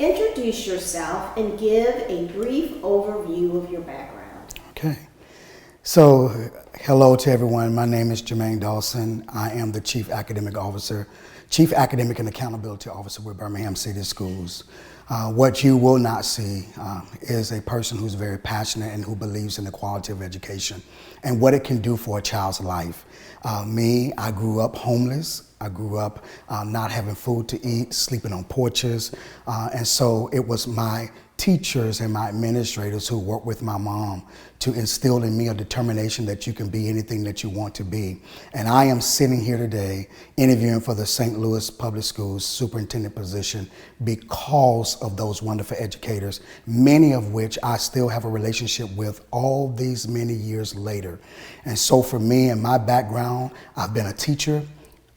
Introduce yourself and give a brief overview of your background. Okay. So, hello to everyone. My name is Jermaine Dawson. I am the Chief Academic and Accountability Officer with Birmingham City Schools. What you will not see is a person who's very passionate and who believes in the quality of education and what it can do for a child's life. I grew up homeless. I grew up not having food to eat, sleeping on porches. And so it was my teachers and my administrators who worked with my mom to instill in me a determination that you can be anything that you want to be. And I am sitting here today interviewing for the St. Louis Public Schools superintendent position because of those wonderful educators, many of which I still have a relationship with all these many years later. And so for me and my background, I've been a teacher,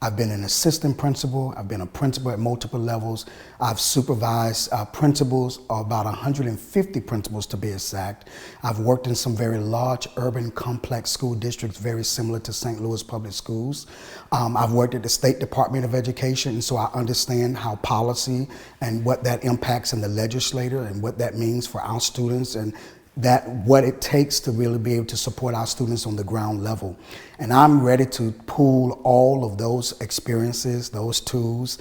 I've been an assistant principal, I've been a principal at multiple levels, I've supervised principals, about 150 principals to be exact. I've worked in some very large urban complex school districts very similar to St. Louis Public Schools. I've worked at the State Department of Education, and so I understand how policy and what that impacts in the legislature and what that means for our students and what it takes to really be able to support our students on the ground level. And I'm ready to pool all of those experiences, those tools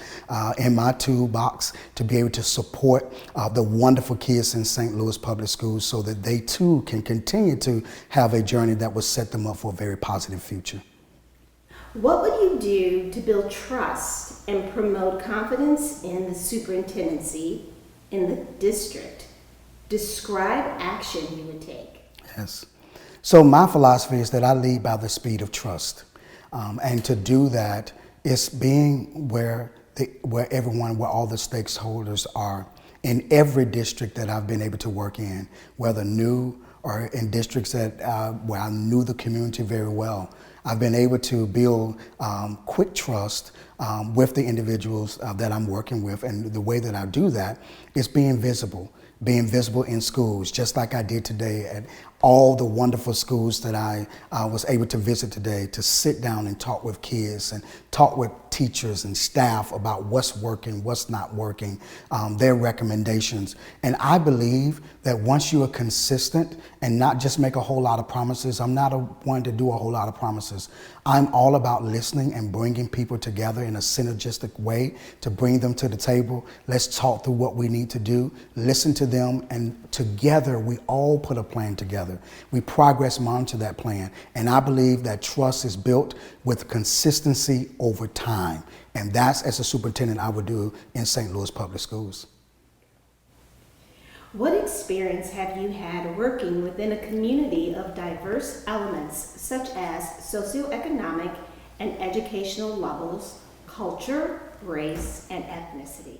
in my toolbox to be able to support the wonderful kids in St. Louis Public Schools so that they too can continue to have a journey that will set them up for a very positive future. What would you do to build trust and promote confidence in the superintendency in the district? Describe action you would take. Yes. So my philosophy is that I lead by the speed of trust. And to do that is being where all the stakeholders are in every district that I've been able to work in, whether new or in districts where I knew the community very well. I've been able to build quick trust with the individuals that I'm working with. And the way that I do that is being visible in schools, just like I did today at all the wonderful schools that I was able to visit today, to sit down and talk with kids and talk with teachers and staff about what's working, what's not working, their recommendations. And I believe that once you are consistent and not just make a whole lot of promises, I'm not one to do a whole lot of promises. I'm all about listening and bringing people together in a synergistic way to bring them to the table. Let's talk through what we need to do, listen to them, and together we all put a plan together. We progress monitor that plan. And I believe that trust is built with consistency over time. And that's, as a superintendent, I would do in St. Louis Public Schools. What experience have you had working within a community of diverse elements such as socioeconomic and educational levels, culture, race, and ethnicity?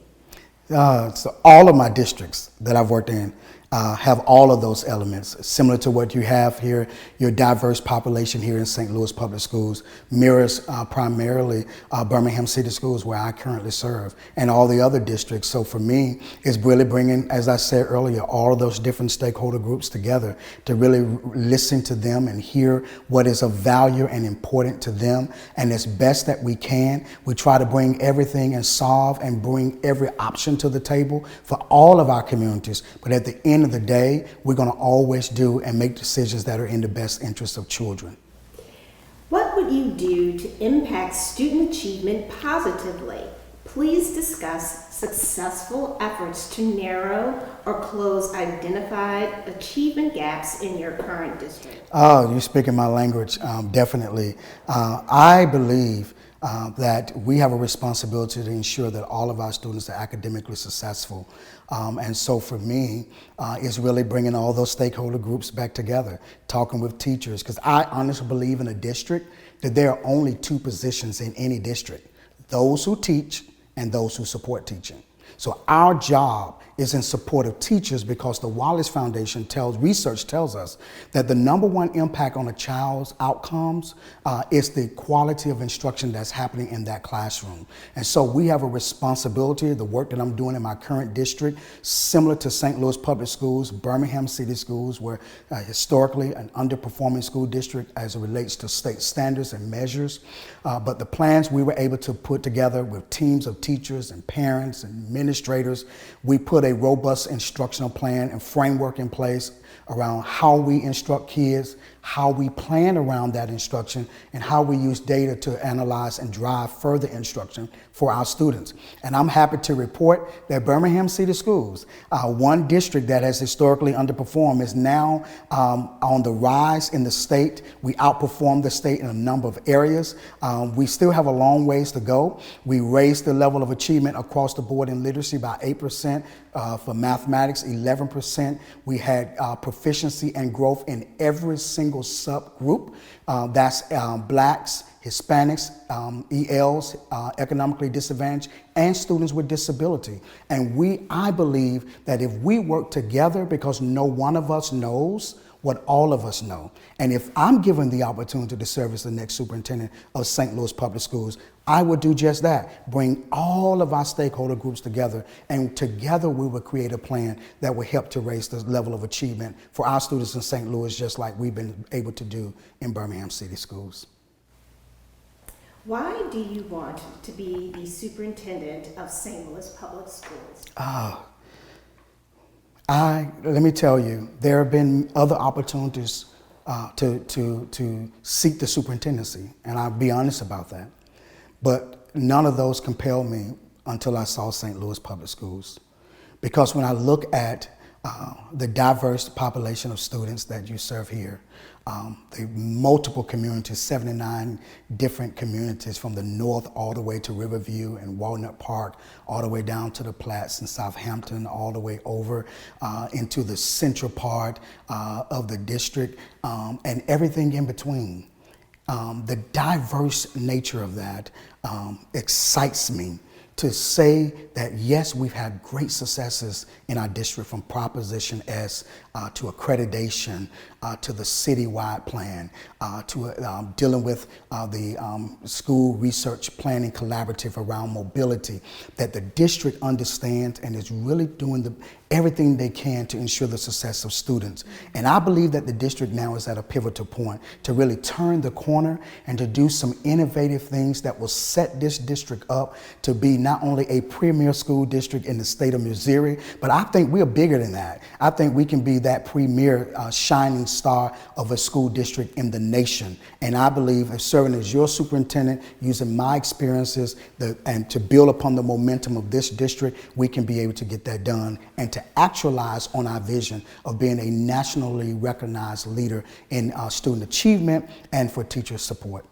So all of my districts that I've worked in have all of those elements, similar to what you have here. Your diverse population here in St. Louis Public Schools mirrors primarily Birmingham City Schools, where I currently serve, and all the other districts. So for me, it's really bringing, as I said earlier, all of those different stakeholder groups together to really listen to them and hear what is of value and important to them. And as best that we can, we try to bring everything and solve and bring every option to the table for all of our communities. But at the end of the day, we're going to always do and make decisions that are in the best interest of children. What would you do to impact student achievement positively? Please discuss successful efforts to narrow or close identified achievement gaps in your current district. Oh, you're speaking my language, definitely. I believe that we have a responsibility to ensure that all of our students are academically successful. And so for me, it's really bringing all those stakeholder groups back together, talking with teachers, because I honestly believe in a district that there are only two positions in any district: those who teach and those who support teaching. So our job is in support of teachers, because the Wallace Foundation research tells us that the number one impact on a child's outcomes is the quality of instruction that's happening in that classroom. And so we have a responsibility, the work that I'm doing in my current district, similar to St. Louis Public Schools, Birmingham City Schools, where historically an underperforming school district as it relates to state standards and measures. But the plans we were able to put together with teams of teachers and parents and administrators. We put a robust instructional plan and framework in place around how we instruct kids, how we plan around that instruction, and how we use data to analyze and drive further instruction for our students. And I'm happy to report that Birmingham City Schools, one district that has historically underperformed, is now on the rise in the state. We outperform the state in a number of areas. We still have a long ways to go. We raised the level of achievement across the board in literacy by 8%, for mathematics 11%. We had proficiency and growth in every single subgroup. That's Blacks, Hispanics, ELs, economically disadvantaged, and students with disability. And I believe that if we work together, because no one of us knows what all of us know, and if I'm given the opportunity to serve as the next superintendent of St. Louis Public Schools, I would do just that, bring all of our stakeholder groups together, and together we will create a plan that will help to raise the level of achievement for our students in St. Louis, just like we've been able to do in Birmingham City Schools. Why do you want to be the superintendent of St. Louis Public Schools? Let me tell you, there have been other opportunities to seek the superintendency, and I'll be honest about that. But none of those compelled me until I saw St. Louis Public Schools. Because when I look at the diverse population of students that you serve here, the multiple communities, 79 different communities from the north all the way to Riverview and Walnut Park, all the way down to the Platts and Southampton, all the way over into the central part of the district, and everything in between. The diverse nature of that excites me to say that yes, we've had great successes in our district, from Proposition S to accreditation to the citywide plan to dealing with the school research planning collaborative around mobility, that the district understands and is really doing everything they can to ensure the success of students. And I believe that the district now is at a pivotal point to really turn the corner and to do some innovative things that will set this district up to be not only a premier school district in the state of Missouri, but I think we're bigger than that. I think we can be that premier shining star of a school district in the nation. And I believe if serving as your superintendent, using my experiences and to build upon the momentum of this district, we can be able to get that done and to actualize on our vision of being a nationally recognized leader in student achievement and for teacher support.